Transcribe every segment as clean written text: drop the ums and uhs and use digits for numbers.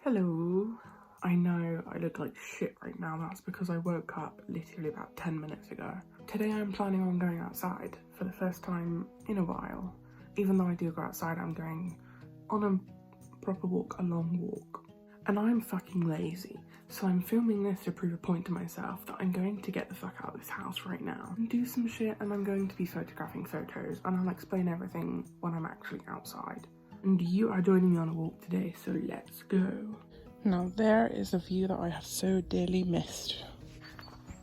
Hello. I know I look like shit right now. That's because I woke up literally about 10 minutes ago. Today I'm planning on going outside for the first time in a while. Even though I do go outside, I'm going on a proper walk, a long walk. And I'm fucking lazy, so I'm filming this to prove a point to myself that I'm going to get the fuck out of this house right now and do some shit, and I'm going to be photographing photos, and I'll explain everything when I'm actually outside. And you are joining me on a walk today, so let's go. Now there is a view that I have so dearly missed.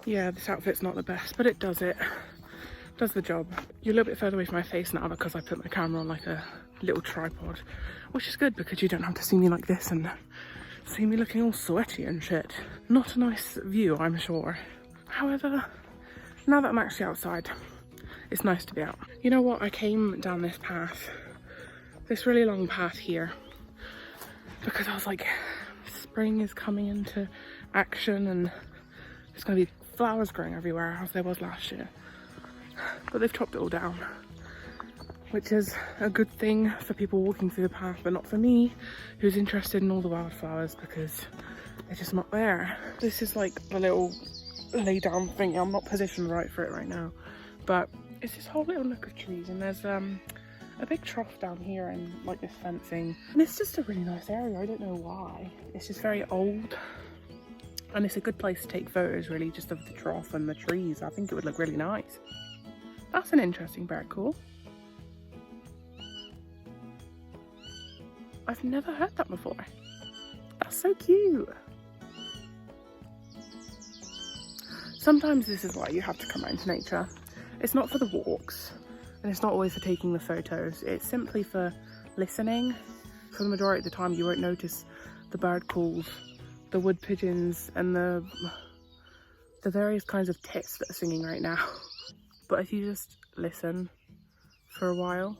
Yeah, this outfit's not the best, but it does it. Does the job. You're a little bit further away from my face now because I put my camera on like a little tripod, which is good because you don't have to see me like this and see me looking all sweaty and shit. Not a nice view, I'm sure. However, now that I'm actually outside, it's nice to be out. You know what? I came down this path, this really long path here, because I was like, spring is coming into action and there's going to be flowers growing everywhere as there was last year. But they've chopped it all down, which is a good thing for people walking through the path, but not for me, who's interested in all the wildflowers because they're just not there. This is like a little lay down thing. I'm not positioned right for it right now, but it's this whole little nook of trees, and there's a big trough down here and like this fencing, and it's just a really nice area. I don't know why. It's just very old, and it's a good place to take photos really, just of the trough and the trees. I think it would look really nice. That's an interesting bird call. I've never heard that before. That's so cute. Sometimes this is why you have to come out into nature. It's not for the walks, and it's not always for taking the photos. It's simply for listening. For the majority of the time you won't notice the bird calls, the wood pigeons, and the various kinds of tits that are singing right now. But if you just listen for a while,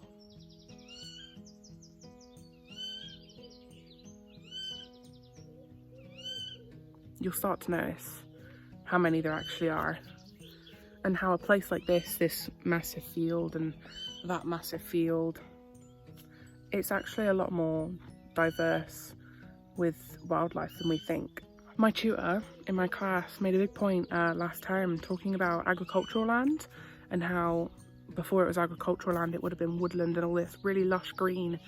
you'll start to notice how many there actually are, and how a place like this massive field and that massive field, it's actually a lot more diverse with wildlife than we think. My tutor in my class made a big point last term talking about agricultural land, and how before it was agricultural land it would have been woodland and all this really lush green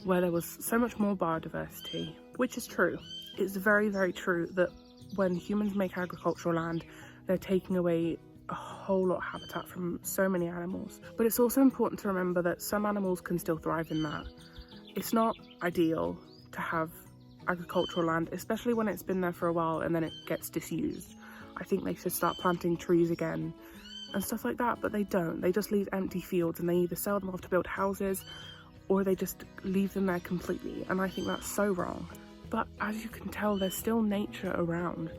where there was so much more biodiversity, which is true. It's very, very true that when humans make agricultural land, they're taking away a whole lot of habitat from so many animals. But it's also important to remember that some animals can still thrive in that. It's not ideal to have agricultural land, especially when it's been there for a while and then it gets disused. I think they should start planting trees again and stuff like that, but they don't. They just leave empty fields, and they either sell them off to build houses or they just leave them there completely, and I think that's so wrong. But as you can tell, there's still nature around.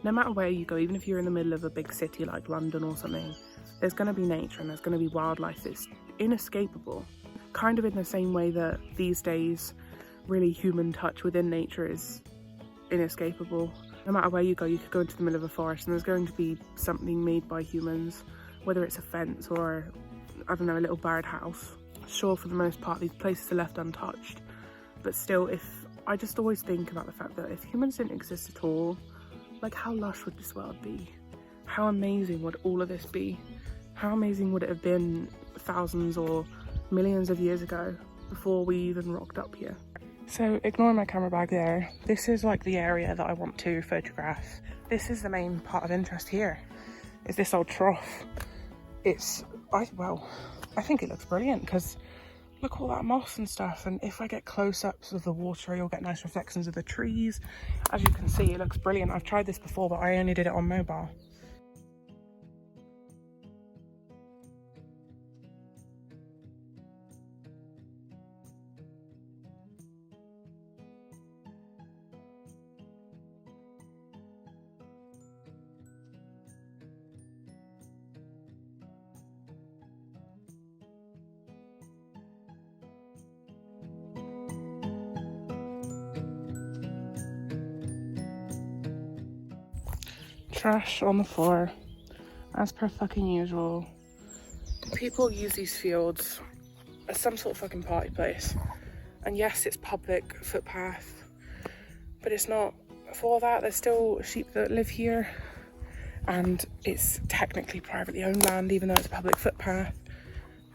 No matter where you go, even if you're in the middle of a big city like London or something, there's going to be nature and there's going to be wildlife that's inescapable. Kind of in the same way that these days really human touch within nature is inescapable. No matter where you go, you could go into the middle of a forest and there's going to be something made by humans, whether it's a fence or, I don't know, a little birdhouse. Sure, for the most part these places are left untouched, but still, I just always think about the fact that if humans didn't exist at all, like, how lush would this world be? How amazing would all of this be? How amazing would it have been thousands or millions of years ago before we even rocked up here? So ignoring my camera bag there, this is like the area that I want to photograph. This is the main part of interest here, is this old trough. I think it looks brilliant because look, all that moss and stuff, and if I get close-ups of the water, you'll get nice reflections of the trees. As you can see, it looks brilliant. I've tried this before, but I only did it on mobile. Trash on the floor, as per fucking usual. People use these fields as some sort of fucking party place. And yes, it's public footpath, but it's not for that. There's still sheep that live here, and it's technically privately owned land, even though it's a public footpath.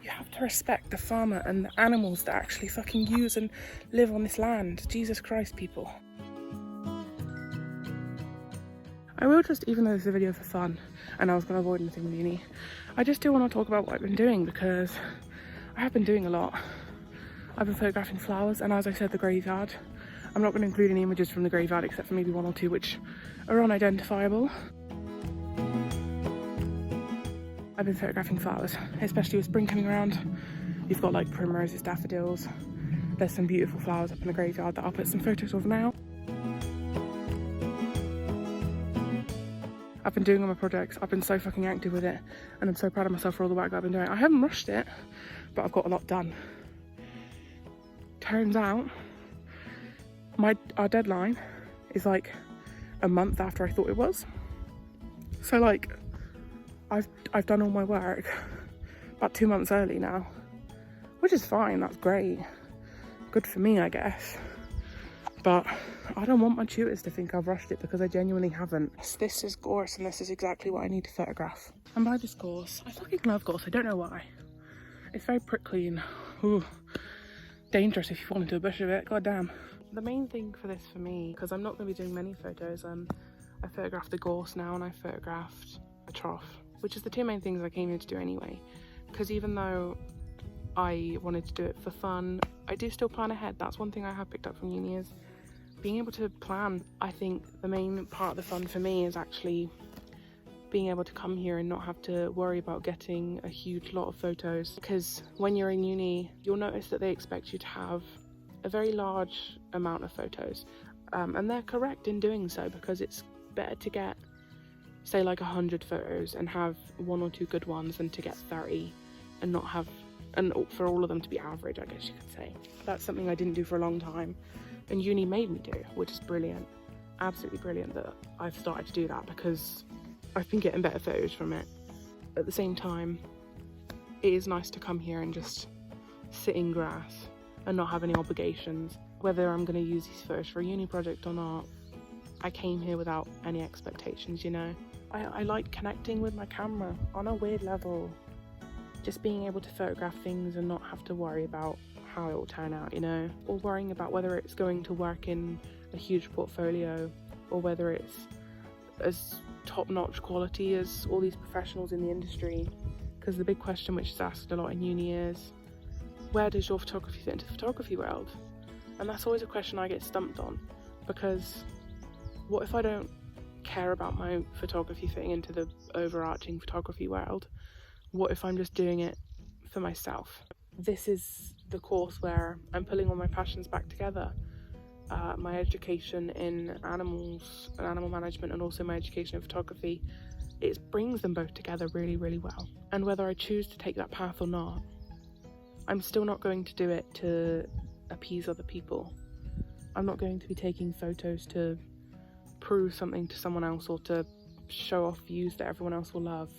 You have to respect the farmer and the animals that actually fucking use and live on this land. Jesus Christ, people. I will just, even though this is a video for fun and I was going to avoid anything with uni, I just do want to talk about what I've been doing, because I have been doing a lot. I've been photographing flowers, and as I said, the graveyard. I'm not going to include any images from the graveyard except for maybe one or two which are unidentifiable. I've been photographing flowers, especially with spring coming around. You've got like primroses, daffodils. There's some beautiful flowers up in the graveyard that I'll put some photos of now. I've been doing all my projects. I've been so fucking active with it, and I'm so proud of myself for all the work that I've been doing. I haven't rushed it, but I've got a lot done. Turns out our deadline is like a month after I thought it was. So like I've done all my work about 2 months early now, which is fine. That's great, good for me, I guess. But I don't want my tutors to think I've rushed it, because I genuinely haven't. This is gorse, and this is exactly what I need to photograph. And by this gorse, I fucking love gorse. I don't know why. It's very prickly and ooh, dangerous if you fall into a bush of it. God damn. The main thing for this for me, because I'm not going to be doing many photos, I photographed the gorse now, and I photographed a trough, which is the two main things I came here to do anyway. Because even though I wanted to do it for fun, I do still plan ahead. That's one thing I have picked up from uni, is being able to plan. I think the main part of the fun for me is actually being able to come here and not have to worry about getting a huge lot of photos. Because when you're in uni, you'll notice that they expect you to have a very large amount of photos, and they're correct in doing so, because it's better to get, say, like 100 photos and have 1 or 2 good ones than to get 30 and not have, and for all of them to be average, I guess you could say. That's something I didn't do for a long time, and uni made me do, which is brilliant. Absolutely brilliant that I've started to do that, because I've been getting better photos from it. At the same time, it is nice to come here and just sit in grass and not have any obligations. Whether I'm going to use these photos for a uni project or not, I came here without any expectations, you know. I like connecting with my camera on a weird level. Just being able to photograph things and not have to worry about how it will turn out, you know, or worrying about whether it's going to work in a huge portfolio or whether it's as top-notch quality as all these professionals in the industry. Because the big question which is asked a lot in uni is, where does your photography fit into the photography world? And that's always a question I get stumped on, because what if I don't care about my photography fitting into the overarching photography world? What if I'm just doing it for myself? This is the course where I'm pulling all my passions back together. My education in animals and animal management, and also my education in photography, it brings them both together really, really well. And whether I choose to take that path or not, I'm still not going to do it to appease other people. I'm not going to be taking photos to prove something to someone else or to show off views that everyone else will love.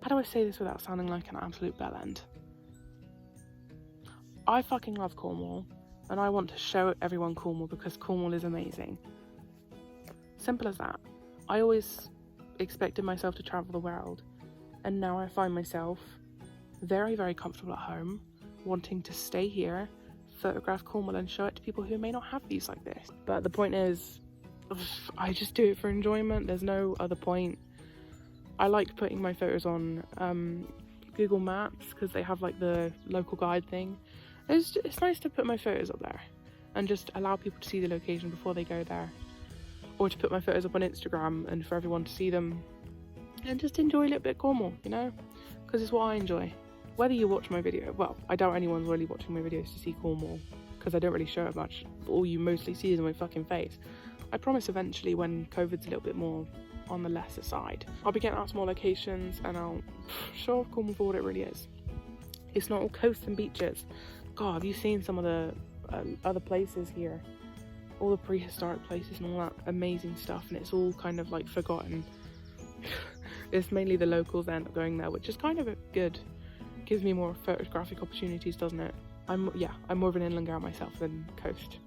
How do I say this without sounding like an absolute bellend? I fucking love Cornwall, and I want to show everyone Cornwall because Cornwall is amazing. Simple as that. I always expected myself to travel the world, and now I find myself very, very comfortable at home, wanting to stay here, photograph Cornwall and show it to people who may not have views like this. But the point is, I just do it for enjoyment. There's no other point. I like putting my photos on Google Maps because they have like the local guide thing. It's nice to put my photos up there and just allow people to see the location before they go there, or to put my photos up on Instagram and for everyone to see them and just enjoy a little bit of Cornwall, you know, because it's what I enjoy. Whether you watch my video, well, I doubt anyone's really watching my videos to see Cornwall because I don't really show it much. All you mostly see is my fucking face. I promise eventually, when COVID's a little bit more on the lesser side, I'll be getting out to more locations and I'll show off Cornwall for what it really is. It's not all coasts and beaches. God, have you seen some of the other places here? All the prehistoric places and all that amazing stuff, and it's all kind of like forgotten. It's mainly the locals that end up going there, which is kind of good. Gives me more photographic opportunities, doesn't it? I'm more of an inland girl myself than coast.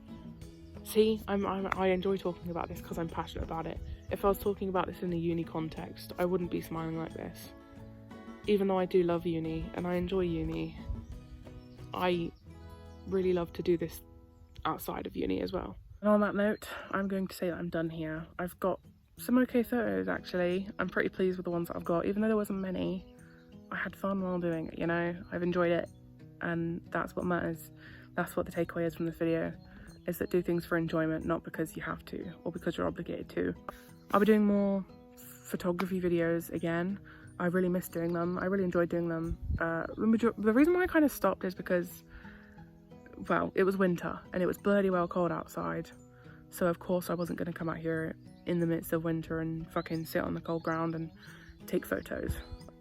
See, I enjoy talking about this because I'm passionate about it. If I was talking about this in a uni context, I wouldn't be smiling like this. Even though I do love uni and I enjoy uni, I really love to do this outside of uni as well. And on that note, I'm going to say that I'm done here. I've got some okay photos actually. I'm pretty pleased with the ones that I've got, even though there wasn't many. I had fun while doing it, you know? I've enjoyed it, and that's what matters. That's what the takeaway is from this video, is that do things for enjoyment, not because you have to or because you're obligated to. I'll be doing more photography videos again. I really miss doing them. I really enjoyed doing them. The reason why I kind of stopped is because, well, it was winter and it was bloody well cold outside. So of course I wasn't going to come out here in the midst of winter and fucking sit on the cold ground and take photos.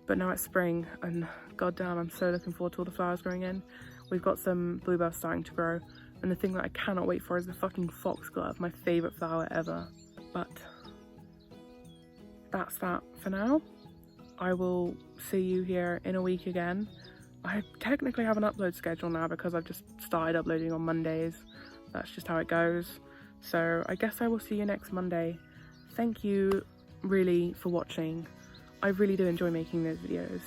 But now it's spring and goddamn, I'm so looking forward to all the flowers growing in. We've got some bluebells starting to grow, and the thing that I cannot wait for is the fucking foxglove, my favourite flower ever. But that's that for now. I will see you here in a week again. I technically have an upload schedule now because I've just started uploading on Mondays. That's just how it goes. So I guess I will see you next Monday. Thank you really for watching. I really do enjoy making those videos.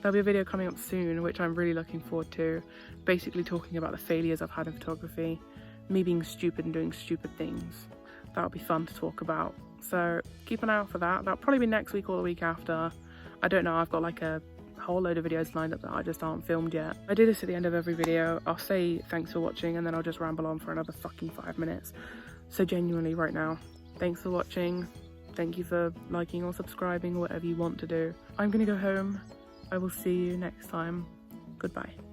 There'll be a video coming up soon which I'm really looking forward to, basically talking about the failures I've had in photography, me being stupid and doing stupid things. That'll be fun to talk about. So keep an eye out for that. That'll probably be next week or the week after. I don't know, I've got like a whole load of videos lined up that I just aren't filmed yet. I do this at the end of every video. I'll say thanks for watching and then I'll just ramble on for another fucking 5 minutes. So genuinely right now, thanks for watching. Thank you for liking or subscribing, whatever you want to do. I'm gonna go home. I will see you next time. Goodbye.